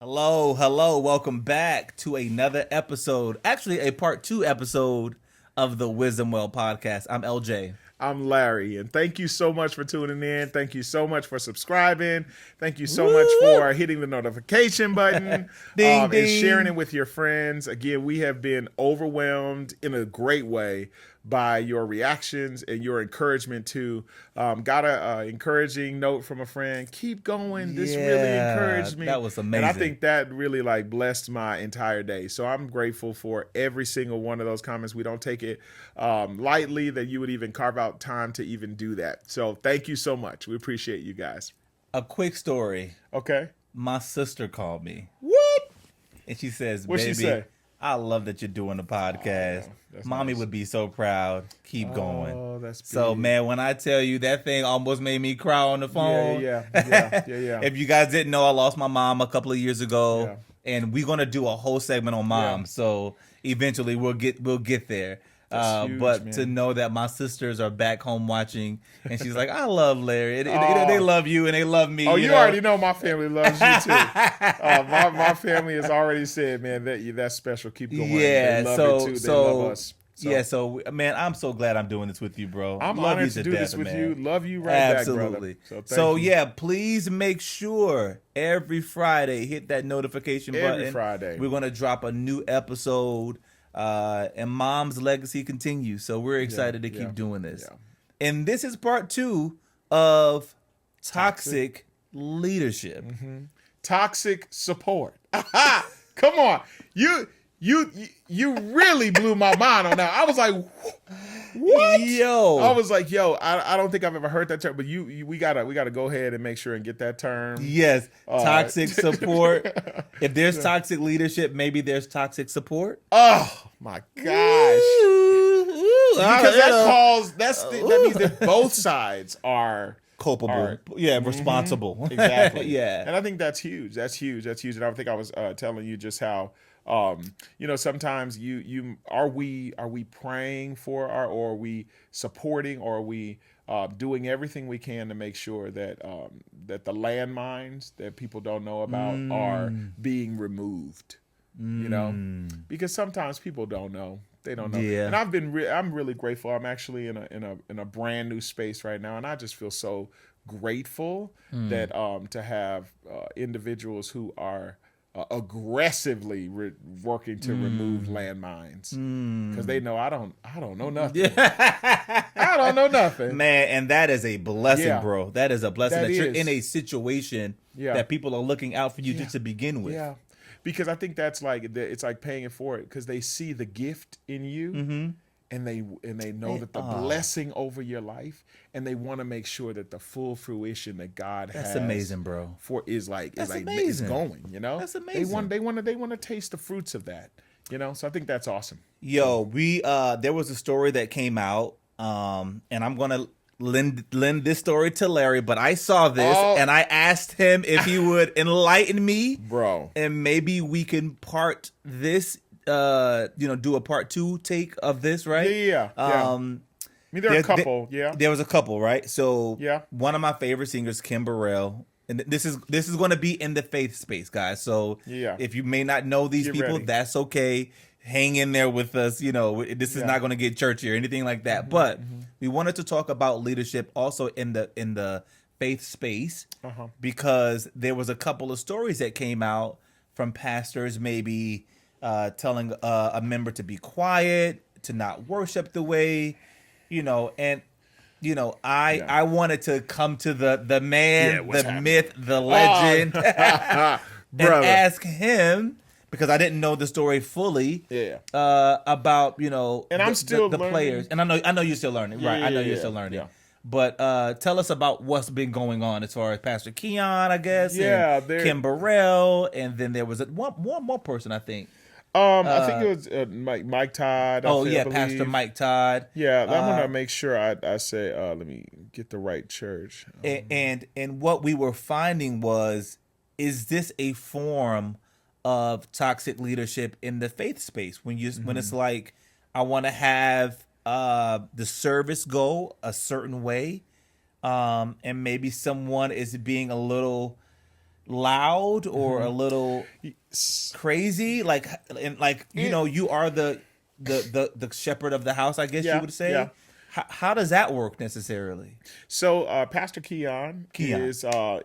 Hello, hello. Welcome back to another episode, actually a part 2 episode of the Wisdom Well podcast. I'm LJ. I'm Larry, and thank you so much for tuning in. Thank you so much for subscribing. Thank you so much Woo! for hitting the notification button Ding, and ding. sharing it with your friends. Again, we have been overwhelmed in a great way by your reactions and your encouragement too. Got a encouraging note from a friend. Keep going. This really Yeah, encouraged me. that was And I amazing. think that really blessed my entire day. So I'm grateful for every single one of those comments. We don't take it lightly that you would even carve out time to even do that. So thank you so much. We appreciate you guys. A quick story. Okay. My sister called me What? and she says, What'd "Baby, she say? I love that you're doing the podcast. that's Mommy nice. would be so proud. Keep going." Oh, that's So, big. man, when I tell you that thing almost made me cry on the phone. Yeah. If you guys didn't know, I lost my mom a couple of years ago, Yeah. and we're gonna do a whole segment on mom. Yeah. So eventually we'll get there. That's huge, but man. to know that my sisters are back home watching, and she's like, "I love Larry. They Oh. love you, and they love me." Oh, you know? already know my family loves you too. My family has already said, man, that's special. Keep going. Yeah. They love So it too. They so love us. So yeah. So man, I'm so glad I'm doing this with you, bro. I'm love honored you to do this death, with man. you. Love you right back, Absolutely. brother. So, thank you. yeah, please make sure every Friday hit that notification button. Every Friday. We're gonna drop a new episode, and Mom's legacy continues. So we're excited to yeah, keep doing this. yeah. And this is part 2 of toxic leadership. Toxic support. Come on. You really blew my mind on that. I was like, what? Yo, I was like, yo, I don't think I've ever heard that term, but we gotta go ahead and make sure and get that term. yes, All toxic right. support. If there's toxic leadership, maybe there's toxic support. Oh my gosh. Because that means that both sides are Culpable, are- responsible. exactly. yeah. And I think that's huge. That's huge. And I think I was telling you just how sometimes you are we praying for or are we supporting or are we doing everything we can to make sure that that the landmines that people don't know about are being removed. Because sometimes people don't know. They don't know. Yeah. And I'm really grateful. I'm actually in a brand new space right now, and I just feel so grateful that to have individuals who are aggressively working to remove landmines because they know I don't know nothing. I don't know nothing. Man, and that is a blessing, Yeah. bro. That is a blessing That that you're is. in a situation Yeah. that people are looking out for you just to begin with. Yeah, because I think that's it's like paying it forward because they see the gift in you, and they know that the blessing over your life, and they want to make sure that the full fruition that God That's has amazing, bro. for is amazing. going. That's amazing. They want to taste the fruits of that. So I think that's awesome. Yo, we there was a story that came out, and I'm gonna lend this story to Larry, but I saw this Oh. and I asked him if he would enlighten me, Bro. and maybe we can part this, do a part 2 take of this, right? Yeah. I mean, there are a couple. There was a couple, right? So Yeah. one of my favorite singers, Kim Burrell, and this is going to be in the faith space, guys. So Yeah. if you may not know these Get people, ready. that's okay. Hang in there with us. This is not going to get churchy or anything like that. But we wanted to talk about leadership also in the faith space because there was a couple of stories that came out from pastors maybe telling a member to be quiet, to not worship the way, and I wanted to come to the man, Yeah, what's the happening? myth, the legend, and Brother. ask him because I didn't know the story fully. Yeah. About And I'm still the learning. players, and I know you're still learning, right? I know you're Yeah, still learning. yeah. But tell us about what's been going on as far as Pastor Keon, I guess. Yeah, and Kim Burrell, and then there was one more person, I think. I think it was Mike Todd. I believe. Pastor Mike Todd. Yeah, I'm gonna make sure I say. Let me get the right church. And what we were finding is this a form of toxic leadership in the faith space when it's like I want to have the service go a certain way, and maybe someone is being a little loud or a little crazy? Like, and like, you know, you are the shepherd of the house, I guess you would say. Yeah. How does that work necessarily? So Pastor Keon is I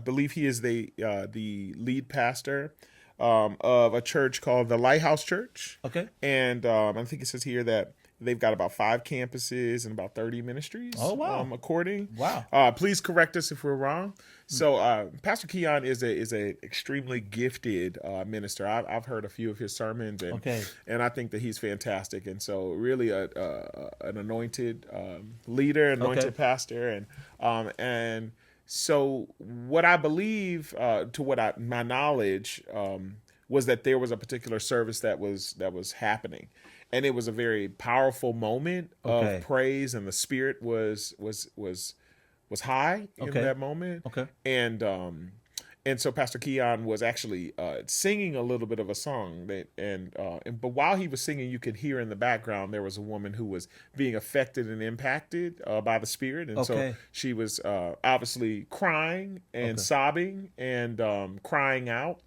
believe he is the lead pastor of a church called the Lighthouse Church. Okay. And I think it says here that they've got about 5 campuses and about 30 ministries. Oh, wow. According. Wow. Please correct us if we're wrong. So Pastor Keon is a extremely gifted minister. I've heard a few of his sermons, and I think that he's fantastic. And so really an anointed leader, anointed pastor, and so what I believe, my knowledge, was that there was a particular service that was happening. And it was a very powerful moment of praise, and the spirit was high in that moment. Okay. And so Pastor Keon was actually singing a little bit of a song but while he was singing, you could hear in the background there was a woman who was being affected and impacted by the spirit, and so she was obviously crying and sobbing and crying out.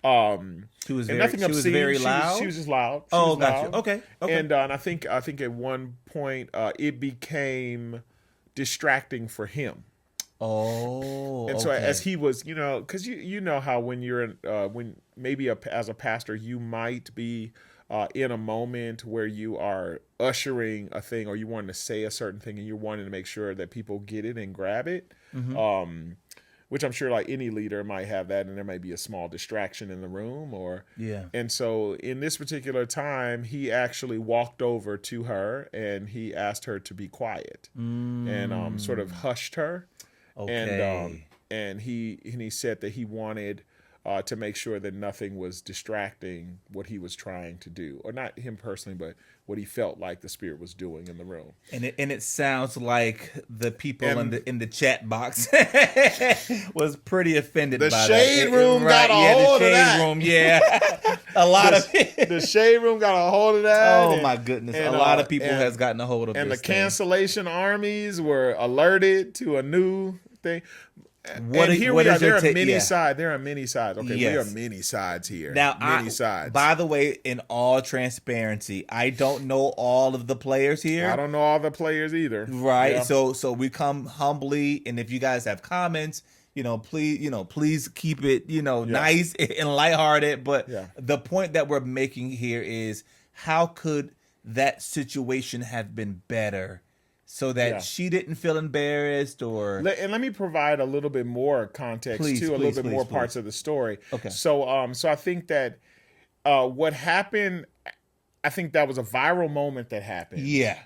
She was very loud. She was just loud. Gotcha. Okay. And I think at one point it became distracting for him. Oh. And so as he was, because you know how when you're as a pastor, you might be in a moment where you are ushering a thing, or you wanting to say a certain thing, and you're wanting to make sure that people get it and grab it. Mm-hmm. Which I'm sure like any leader might have that, and there may be a small distraction in the room and so in this particular time, he actually walked over to her and he asked her to be quiet and sort of hushed her. And he said that he wanted to make sure that nothing was distracting what he was trying to do, or not him personally, but what he felt like the spirit was doing in the room. And it sounds like the people in the chat box was pretty offended by that. The shade room got a hold of that. A lot of the shade room got a hold of that. Oh my goodness! A lot of people has gotten a hold of this. And the cancellation armies were alerted to a new thing. There are many sides. Okay, we are many sides here. Now, many sides. By the way, in all transparency, I don't know all of the players here. I don't know all the players either. Right. Yeah. So we come humbly, and if you guys have comments, please keep it, nice and lighthearted. But the point that we're making here is, how could that situation have been better? So that she didn't feel embarrassed, and let me provide a little bit more context parts of the story. Okay. So I think that what happened, I think that was a viral moment that happened. Yeah.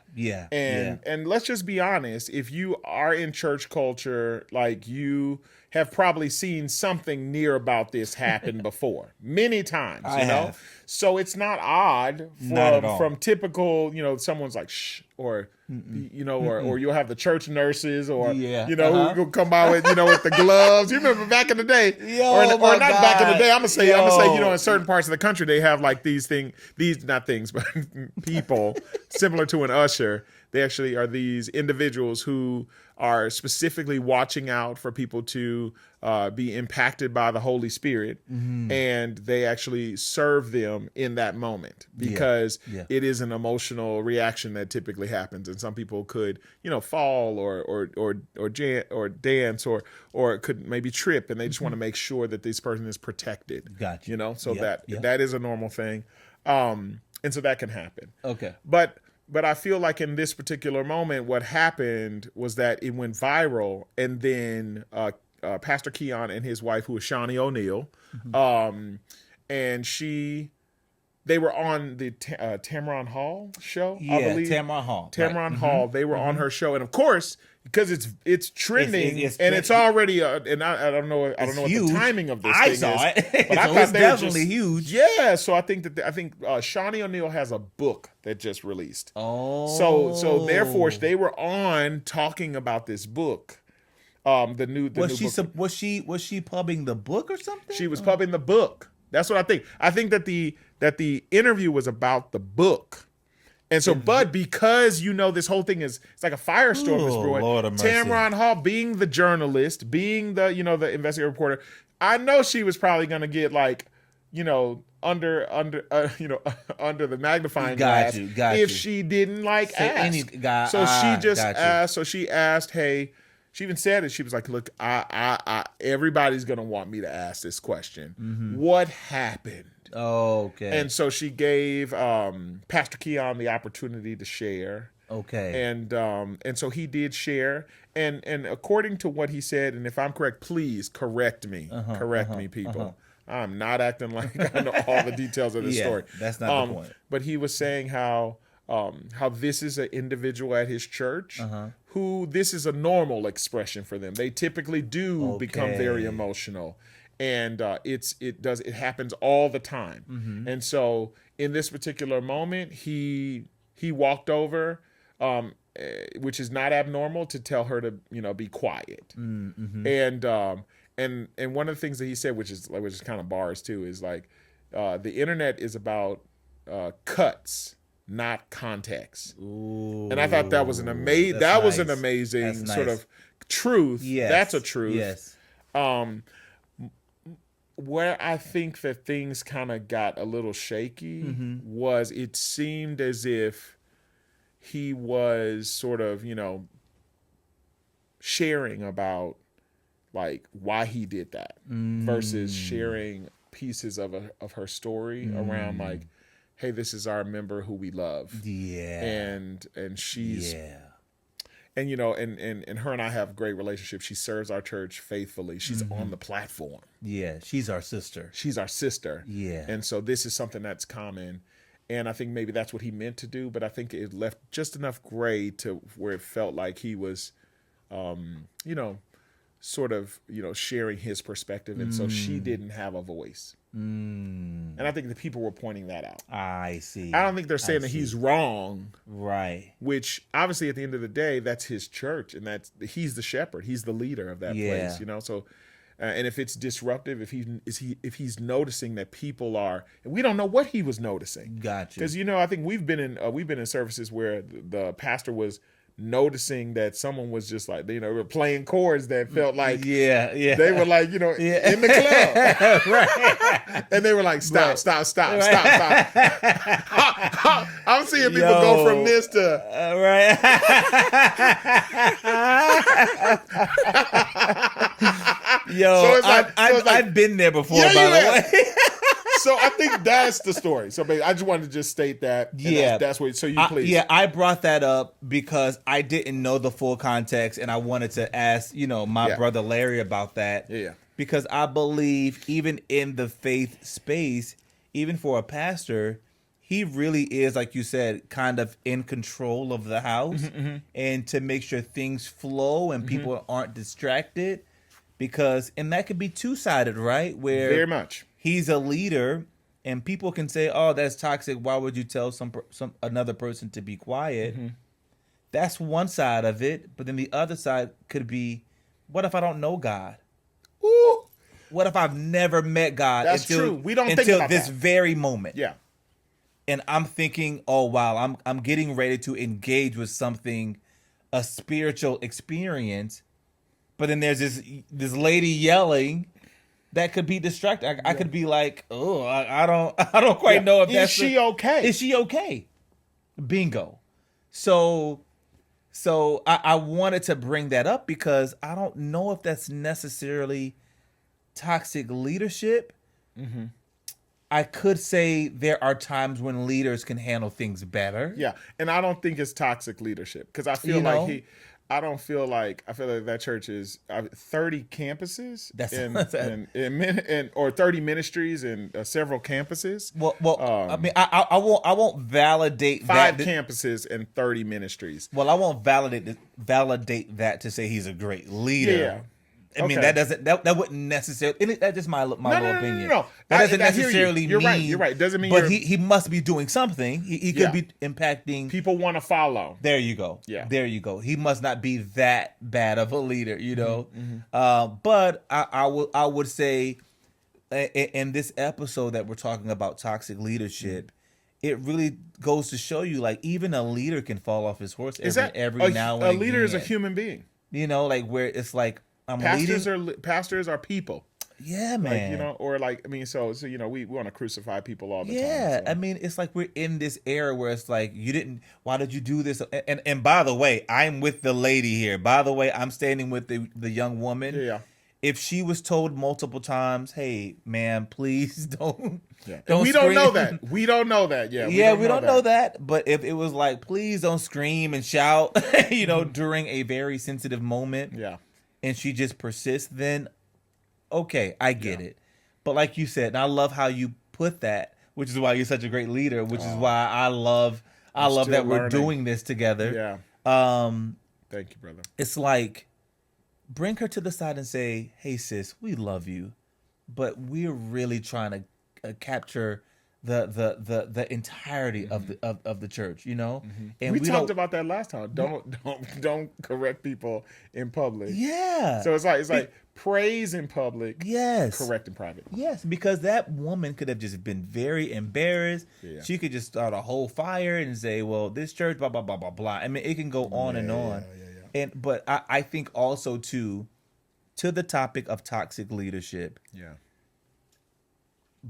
And let's just be honest, if you are in church culture, like, you have probably seen something near about this happen before many times. I have. So it's not odd from typical, someone's like, shh, or or you'll have the church nurses, or who come by with with the gloves. You remember back in the day, back in the day. I'm gonna say, in certain parts of the country they have like these but people similar to an usher. They actually are these individuals who are specifically watching out for people to be impacted by the Holy Spirit, and they actually serve them in that moment because it is an emotional reaction that typically happens, and some people could fall or dance or could maybe trip, and they just want to make sure that this person is protected. Gotcha. That is a normal thing, and so that can happen. Okay, But I feel like in this particular moment, what happened was that it went viral, and then Pastor Keon and his wife, who is Shawnee O'Neal, and they were on the Tamron Hall show, I believe. Tamron Hall. Hall. They were on her show, and of course, because it's trending, and it's already and I don't know what the timing of this thing is. I saw it, but I thought it's definitely huge. Yeah, so I think Shawnee O'Neal has a book that just released. Oh, so therefore they were on talking about this book. The new book. Was she pubbing the book or something? She was pubbing the book. That's what I think. I think that the interview was about the book. And so, but because this whole thing it's like a firestorm is brewing. Lord of mercy. Tamron Hall, being the journalist, being the the investigative reporter, I know she was probably going to get under under the magnifying glass if she didn't ask. So she just asked. So she asked, "Hey." She even said it. She was like, "Look, I everybody's gonna want me to ask this question. What happened?" Okay. And so she gave Pastor Keon the opportunity to share. Okay. And so he did share. And according to what he said, and if I'm correct, please correct me. Correct me, people. I'm not acting like I know all the details of this story. That's not the point. But he was saying how this is an individual at his church who this is a normal expression for them. They typically do become very emotional, and it happens all the time. And so in this particular moment, he walked over, which is not abnormal, to tell her to be quiet. And one of the things that he said, which is kind of bars too, is like the internet is about cuts, not context. Ooh, and I thought that was an amazing sort of truth. Yes. That's a truth. Yes. Where I think that things kind of got a little shaky was it seemed as if he was sort of, sharing about like why he did that versus sharing pieces of her story around like, hey, this is our member who we love. Yeah. And she's and and her and I have a great relationship. She serves our church faithfully. She's on the platform. Yeah, she's our sister. Yeah. And so this is something that's common. And I think maybe that's what he meant to do, but I think it left just enough gray to where it felt like he was sort of, sharing his perspective. And so she didn't have a voice. And I think the people were pointing that out. I see. I don't think they're saying that he's wrong. Right. Which obviously at the end of the day, that's his church, and he's the shepherd. He's the leader of that place, So, and if it's disruptive, if he's noticing that people are, and we don't know what he was noticing. Gotcha. Because I think we've been in services where the pastor was noticing that someone was just like, were playing chords that felt like they were like, in the club. Right. And they were like, stop. I'm seeing people go from this to so I've been there before, by the way. So I think that's the story. So I just wanted to just state that. That's what. So please. I brought that up because I didn't know the full context, and I wanted to ask, my brother Larry about that. Yeah. Because I believe even in the faith space, even for a pastor, he really is, like you said, kind of in control of the house and to make sure things flow and people aren't distracted. And that could be two-sided, right? Where very much. He's a leader, and people can say, "Oh, that's toxic. Why would you tell another person to be quiet?" That's one side of it, but then the other side could be, "What if I don't know God? Ooh. What if I've never met God?" That's true. We don't think until about this that. very moment. Yeah. And I'm thinking, "Oh wow, I'm getting ready to engage with something, a spiritual experience," but then there's this lady yelling. That could be distracting. I could be like, "Oh, I don't quite know if that's okay? Is she okay?" Bingo. So I wanted to bring that up because I don't know if that's necessarily toxic leadership. I could say there are times when leaders can handle things better. Yeah, and I don't think it's toxic leadership because I feel like I feel like that church is 30 campuses or 30 ministries and several campuses. Well, I mean, I won't validate 5 campuses and 30 ministries. Well, I won't validate that to say he's a great leader. Yeah. I mean, that wouldn't necessarily. That's just my little opinion. No. That doesn't necessarily you're mean. You're right. Doesn't mean. But he must be doing something. He could be impacting. People want to follow. There you go. Yeah. There you go. He must not be that bad of a leader, But I would say, in this episode that we're talking about toxic leadership, it really goes to show you, like, even a leader can fall off his horse every a, now and a again. leader is a human being? You know, like, where it's like, I'm leading. Pastors are people. Yeah, man. Like, you know, or like, I mean, so you know, we want to crucify people all the time. Yeah, So. I mean, it's like we're in this era where it's like, why did you do this? And by the way, I'm with the lady here. By the way, I'm standing with the young woman. Yeah. If she was told multiple times, hey, ma'am, please don't. Yeah. Don't we scream. don't know that. We don't know that. Yeah. We don't know that. But if it was like, please don't scream and shout, you know, during a very sensitive moment. Yeah. And she just persists, then okay, I get it. But like you said, and I love how you put that, which is why you're such a great leader, which is why I love that we're doing this together. Yeah. Thank you, brother. It's like, bring her to the side and say, hey, sis, we love you, but we're really trying to capture the entirety of the church, you know. And we talked about that last time. Don't correct people in public. Yeah. So it's like praise in public. Yes. Correct in private. Yes, because that woman could have just been very embarrassed. Yeah. She could just start a whole fire and say, well, this church, blah blah blah blah blah. I mean, it can go on and on. But I think also to the topic of toxic leadership. Yeah.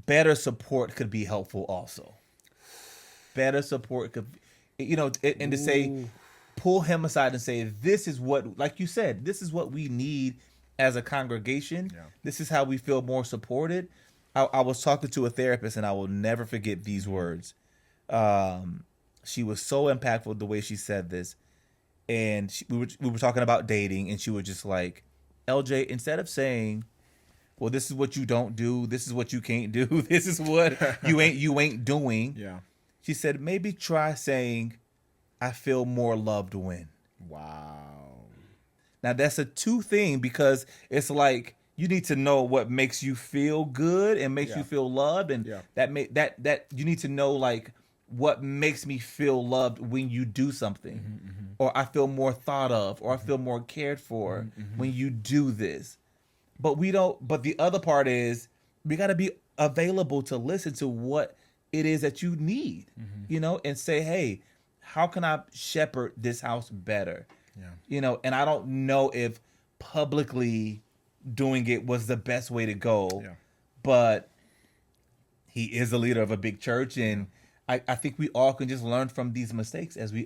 Better support could be helpful also. Better support could, you know, and to say, pull him aside and say, this is what, like you said, this is what we need as a congregation. Yeah. This is how we feel more supported. I was talking to a therapist, and I will never forget these words. She was so impactful the way she said this. And we were talking about dating, and she was just like, LJ, instead of saying, well, this is what you don't do, this is what you can't do, this is what you ain't doing. Yeah. She said, maybe try saying, I feel more loved when. Wow. Now that's a two thing, because it's like you need to know what makes you feel good and makes you feel loved, and that you need to know, like, what makes me feel loved when you do something, or I feel more thought of, or I feel more cared for when you do this. But we don't. But the other part is we got to be available to listen to what it is that you need, you know, and say, hey, how can I shepherd this house better? Yeah. You know, and I don't know if publicly doing it was the best way to go, but he is a leader of a big church, and I think we all can just learn from these mistakes as we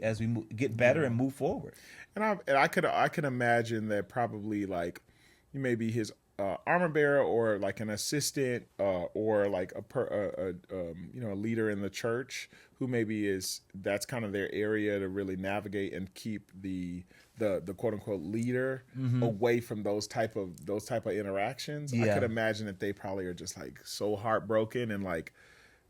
get better and move forward. And I could imagine that probably, like, you may be his armor bearer, or like an assistant, or like a leader in the church who maybe that's kind of their area to really navigate and keep the quote unquote leader away from those type of interactions. I could imagine that they probably are just like so heartbroken and like,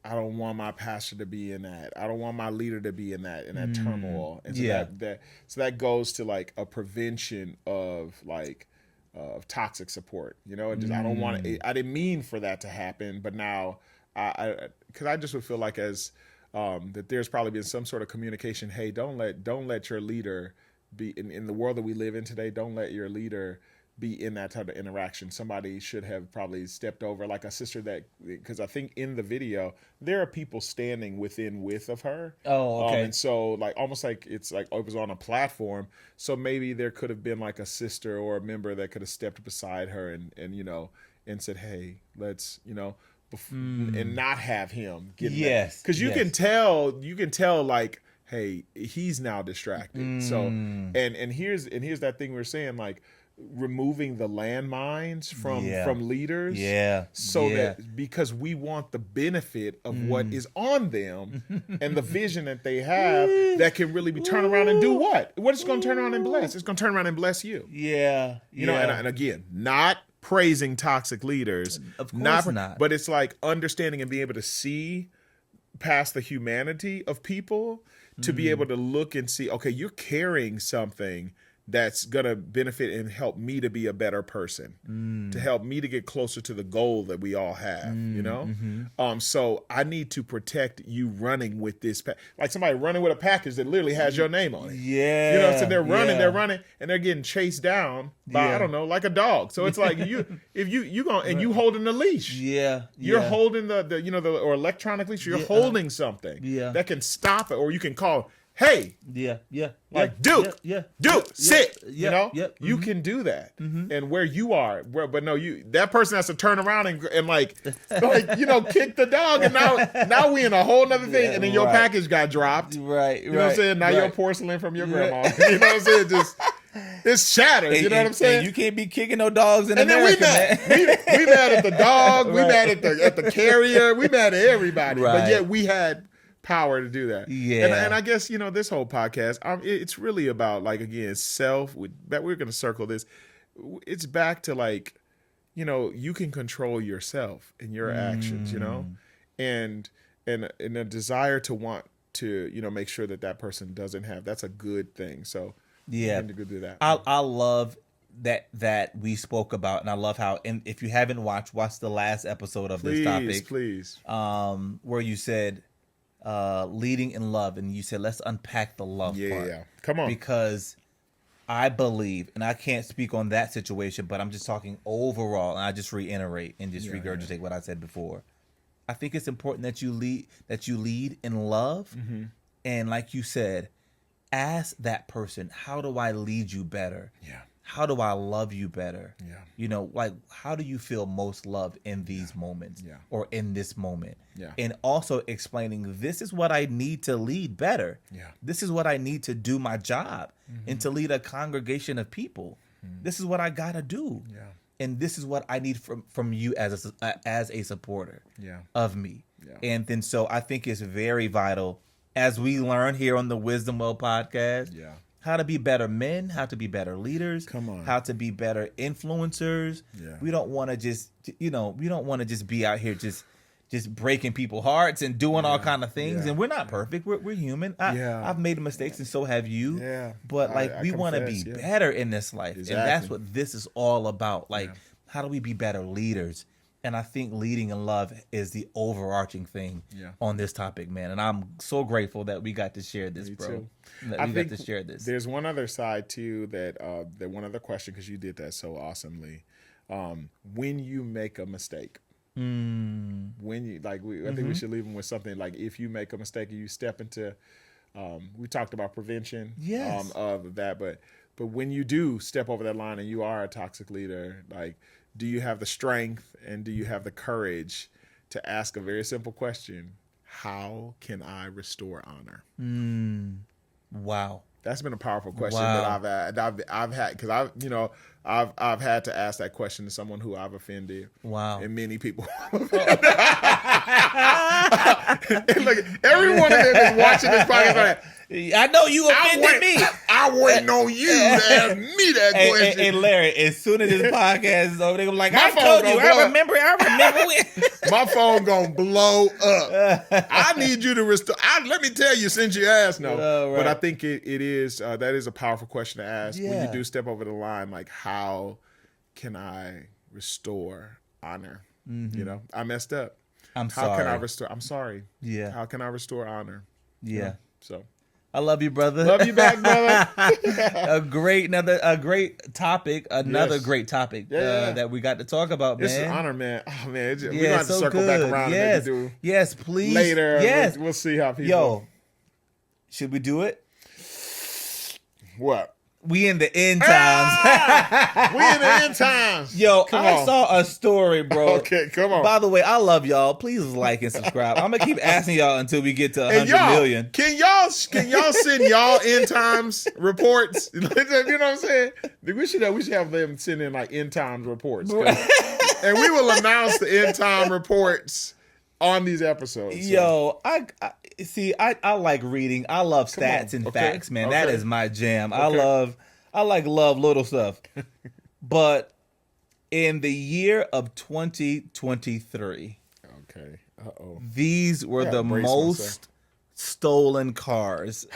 I don't want my pastor to be in that. I don't want my leader to be in that turmoil. And so that goes to like a prevention of like of toxic support, you know. And just, I don't want to. I didn't mean for that to happen, but now because I just would feel like as that there's probably been some sort of communication. Hey, don't let your leader be in the world that we live in today. Don't let your leader be in that type of interaction. Somebody should have probably stepped over, like a sister because I think in the video there are people standing within width of her. Oh, okay. And so like almost like it's like it was on a platform. So maybe there could have been like a sister or a member that could have stepped beside her and you know, and said, hey, let's, you know, and not have him get yes, because you can tell like, hey, he's now distracted. So and here's that thing we're saying, like, removing the landmines from leaders, that because we want the benefit of what is on them and the vision that they have that can really be turned around and do what it's going to turn around and bless. It's going to turn around and bless you. You know, and again, not praising toxic leaders, of course not, but it's like understanding and being able to see past the humanity of people to be able to look and see, okay, you're carrying something that's gonna benefit and help me to be a better person, to help me to get closer to the goal that we all have, you know? So I need to protect you running with this like somebody running with a package that literally has your name on it. Yeah. You know, so they're running, and they're getting chased down by, I don't know, like a dog. So it's like if you going and you holding the leash. Yeah. You're holding the you know, or electronic leash, you're holding something that can stop it, or you can call, hey, like Duke, sit. You know, you can do that, and where you are, but no, that person has to turn around and like you know, kick the dog, and now we in a whole nother thing, and then your package got dropped, right? You know what I'm saying? Now your porcelain from your grandma, you know what I'm saying? Just it's shattered. You know what I'm saying? You can't be kicking no dogs in and America, we mad at the dog, we mad at the carrier, we mad at everybody, but yet we had power to do that. And I guess, you know, this whole podcast, it's really about, like, again, we're going to circle this. It's back to, like, you know, you can control yourself and your actions, you know, and a desire to want to, you know, make sure that person doesn't have, that's a good thing. So yeah, to go do that. I love that we spoke about, and I love how, and if you haven't watch the last episode of this topic, please, where you said leading in love, and you said let's unpack the love part. Yeah, come on, because I believe, and I can't speak on that situation, but I'm just talking overall, and I just reiterate and just regurgitate what I said before. I think it's important that you lead in love, and like you said, ask that person, how do I lead you better? Yeah. How do I love you better? Yeah. You know, like, how do you feel most loved in these moments or in this moment? Yeah. And also explaining, this is what I need to lead better. Yeah. This is what I need to do my job and to lead a congregation of people. This is what I got to do. Yeah. And this is what I need from you as a supporter of me. Yeah. And then so I think it's very vital, as we learn here on the Wisdom Well podcast, how to be better men, how to be better leaders, how to be better influencers. Yeah. We don't want to just, we don't want to just be out here just breaking people's hearts and doing all kind of things. And we're not perfect. We're human. I've made mistakes, and so have you. Yeah. But like, we want to be better in this life. Exactly. And that's what this is all about. Like, how do we be better leaders? And I think leading in love is the overarching thing on this topic, man. And I'm so grateful that we got to share this, bro. Too. That we got to share this. There's one other side too that one other question, because you did that so awesomely. When you make a mistake, when you I think we should leave them with something like, if you make a mistake and you step into, we talked about prevention of that, but when you do step over that line and you are a toxic leader, like, do you have the strength and do you have the courage to ask a very simple question? How can I restore honor? Wow. That's been a powerful question that I've had, because I've had to ask that question to someone who I've offended. Wow. And many people. And look, every one of them is watching this podcast like, I know you offended me. I waiting on you to ask me that question. And Larry, as soon as this podcast is over, they're like, I told you, I remember when. My phone gonna blow up. I need you to restore. Let me tell you, since you asked, no. Right. But I think it is, that is a powerful question to ask when you do step over the line. Like, how can I restore honor? You know, I messed up. I'm sorry. How can I restore? I'm sorry. Yeah. How can I restore honor? Yeah. So. I love you, brother. Love you back, brother. a great topic. Another great topic that we got to talk about, man. It's an honor, man. Oh man, we're gonna have to circle back around and do please. Later. Yes. We'll see how people. Yo, should we do it? What? We in the end times. We in the end times. Yo, I saw a story, bro. Okay, come on. By the way, I love y'all. Please like and subscribe. I'm gonna keep asking y'all until we get to 100 million. Can y'all send y'all end times reports? You know what I'm saying? We should have them send in like end times reports, and we will announce the end time reports on these episodes. So. Yo, I see. I like reading. I love stats and facts, man. That is my jam. I love little stuff. But in the year of 2023, these were the most stolen cars.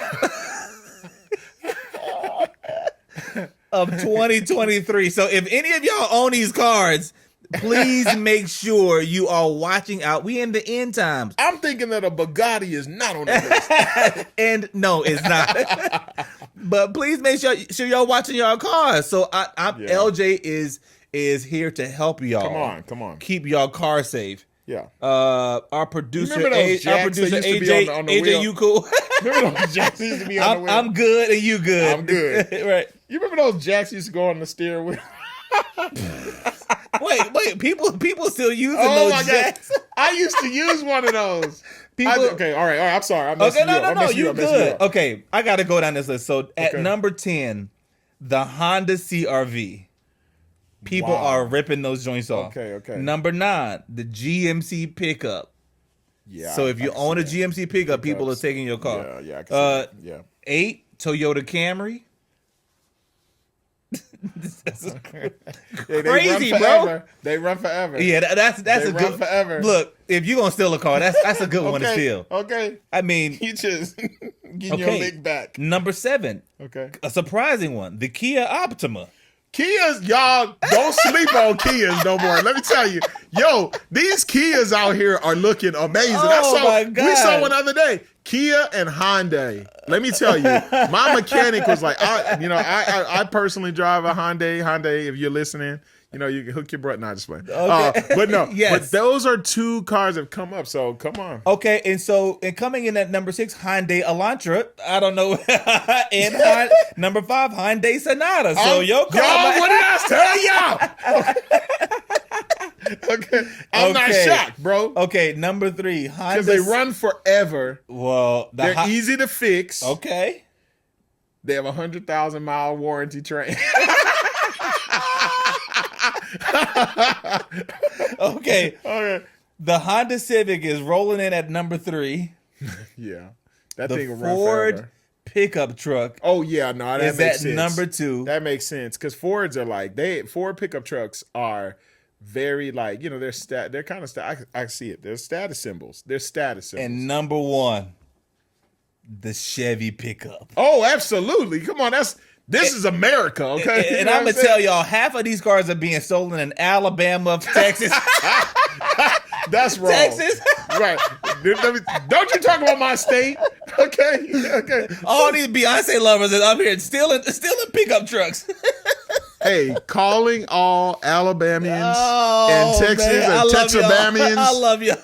of 2023. So if any of y'all own these cards, please make sure you are watching out. We in the end times. I'm thinking that a Bugatti is not on the list. And no, it's not. But please make sure y'all watching y'all cars. So LJ is here to help y'all. Come on. Keep y'all car safe. Yeah. Our producer, AJ, on the AJ, wheel? you cool? Remember those jacks used to be on the wheel? I'm good and you good. I'm good. Right. You remember those jacks used to go on the steering wheel? Wait, people still using Oh those my jacks. God. I used to use one of those. People, Okay, all right. I'm sorry. I'm messing you up. No, you good. Up. Okay, I got to go down this list. So at number 10, the Honda CRV. People are ripping those joints off. Okay. Number 9, the GMC pickup. Yeah. So if you own a GMC pickup, people are taking your car. Yeah, I can see that. 8, Toyota Camry. Crazy, bro. They run forever. Yeah, that's a good forever. Look, if you're gonna steal a car, that's a good one to steal. Okay. I mean, You just getting your lick back. Number 7, Okay. a surprising one, the Kia Optima. Kias, y'all don't sleep on Kias no more. Let me tell you, these Kias out here are looking amazing. My God. We saw one the other day, Kia and Hyundai. Let me tell you, my mechanic was like, I personally drive a Hyundai. Hyundai, if you're listening, you can hook your butt. Not just playing. Okay. But no, Yes. but those are 2 cars that have come up. So come on. Okay, and coming in at number 6, Hyundai Elantra. I don't know. And number 5, Hyundai Sonata. So your car. Y'all, what did I tell y'all? Okay. I'm not shocked, bro. Okay, number 3, Honda. Because they run forever. Well, They're easy to fix. Okay. They have 100,000-mile warranty train. Okay. Okay. The Honda Civic is rolling in at number 3. Yeah. That The thing will run Ford forever. pickup truck Oh, yeah. No, that is makes at sense. number 2. That makes sense. Because Fords are Ford pickup trucks are very they're kind of, I see it. They're status symbols. And number 1, the Chevy pickup. Oh, absolutely. Come on. This is America, okay? And I'm going to tell y'all, half of these cars are being stolen in Alabama, Texas. That's wrong. Texas. Right. Don't you talk about my state, okay? All these Beyonce lovers are up here stealing pickup trucks. Hey, calling all Alabamians and Texas and Texabamians. I love y'all.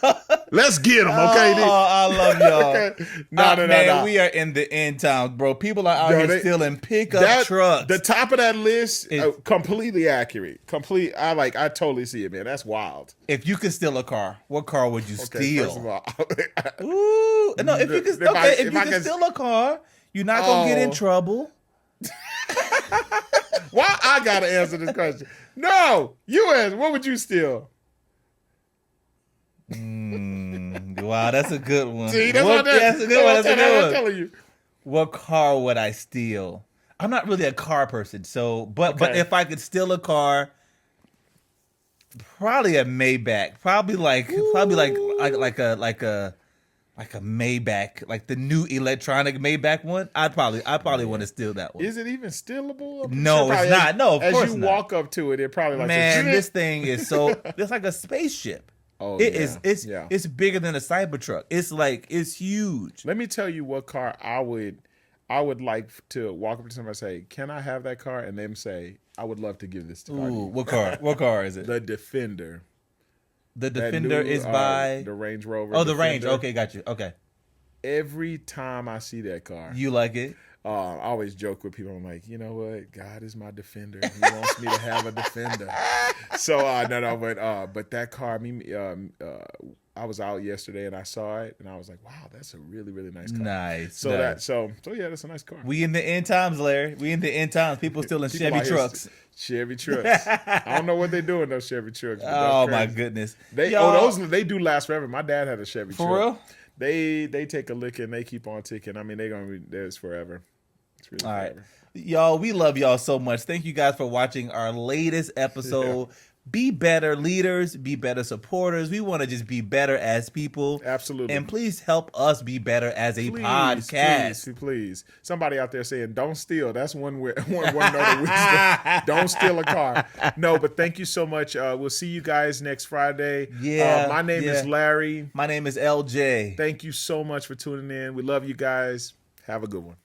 Let's get them, okay? I love y'all. Okay. No. We are in the end times, bro. People are out here stealing pickup trucks. The top of that list, completely accurate. I totally see it, man. That's wild. If you could steal a car, what car would you steal? First of all, Ooh, no. If you could steal a car, you're not gonna get in trouble. why I gotta answer this question? No, you answer. What would you steal? Wow, that's a good one. See, that's a good one. I'm telling you. What car would I steal? I'm not really a car person, but if I could steal a car, probably a Maybach. Probably like a Maybach, like the new electronic Maybach one. I'd probably want to steal that one. Is it even stealable? No, it's not. No, of course As you not. walk up to it, it probably like this thing is it's like a spaceship. Oh, It's bigger than a Cybertruck. It's huge. Let me tell you what car I would like to walk up to somebody and say, "Can I have that car?" And them say, "I would love to give this to you." What car? What car is it? The Defender. The Defender is by the Range Rover. Oh, the Defender. Range. Okay, got you. Okay. Every time I see that car, You like it? I always joke with people. I'm like, you know what? God is my defender. He wants me to have a defender. So but that car, I was out yesterday and I saw it and I was like, wow, that's a really, really nice car. Nice. So yeah, that's a nice car. We in the end times, Larry. We in the end times. People stealing People Chevy out here trucks. Chevy trucks. I don't know what they do in those Chevy trucks. Oh my goodness. They do last forever. My dad had a Chevy truck. For real? They take a lick and they keep on ticking. I mean, they're gonna be theirs forever. It's really All right. forever. Y'all, we love y'all so much. Thank you guys for watching our latest episode. be better leaders, be better supporters. We want to just be better as people. Absolutely. And please help us be better as a podcast. Please. Somebody out there saying, don't steal. That's one note of wisdom. Don't steal a car. No, but thank you so much. We'll see you guys next Friday. Yeah. My name is Larry. My name is LJ. Thank you so much for tuning in. We love you guys. Have a good one.